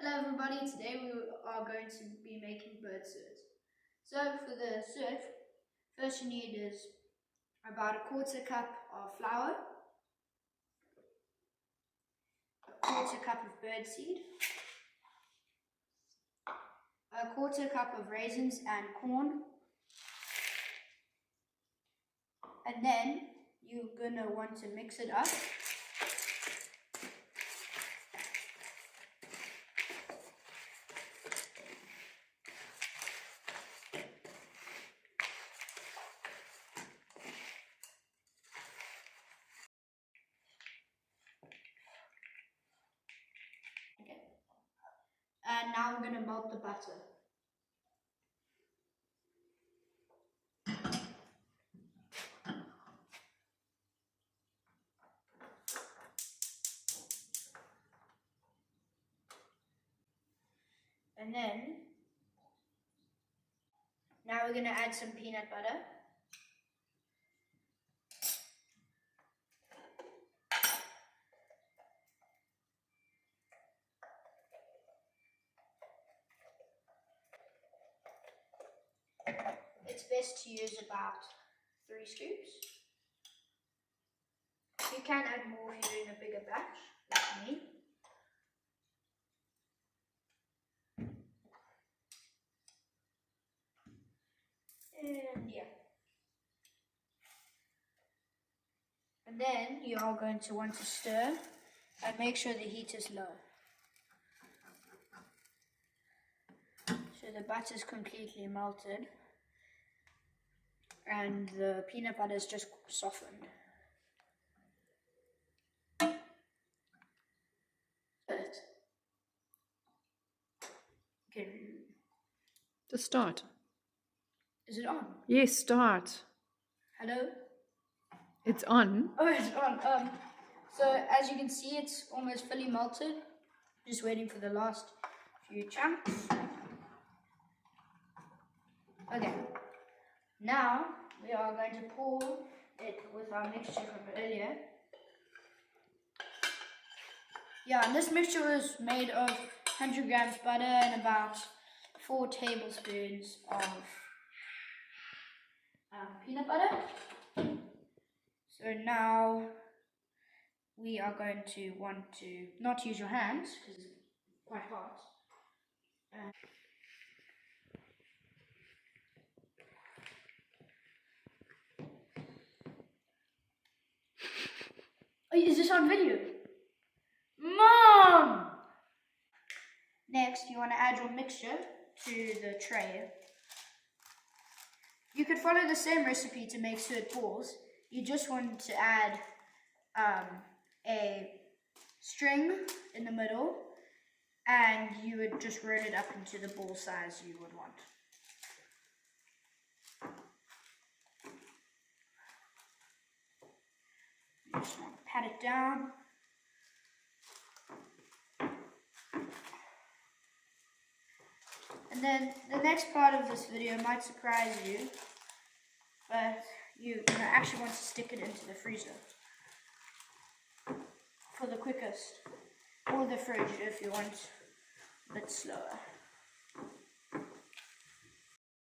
Hello everybody, today we are going to be making bird suet. So for the suet, first you need is about a quarter cup of flour, a quarter cup of birdseed, a quarter cup of raisins and corn, and then you're gonna want to mix it up. And now we're going to melt the butter. And then, now we're going to add some peanut butter. It's best to use about 3 scoops. You can add more if you're doing a bigger batch, like me. And yeah. And then you are going to want to stir and make sure the heat is low. So the butter is completely melted and the peanut butter is just softened. Okay. Just start. Is it on? Yes, start. Hello? It's on. Oh, it's on. So as you can see, it's almost fully melted. Just waiting for the last few chunks. Okay. Now we are going to pour it with our mixture from earlier. Yeah, and this mixture was made of 100 grams butter and about 4 tablespoons of peanut butter. So now we are going to want to not use your hands because it's quite hot. Oh, is this on video? Mom! Next, you want to add your mixture to the tray. You could follow the same recipe to make suet balls. You just want to add a string in the middle, and you would just roll it up into the ball size you would want. You just want to pat it down. And then the next part of this video might surprise you, but you actually want to stick it into the freezer for the quickest, or the fridge if you want a bit slower.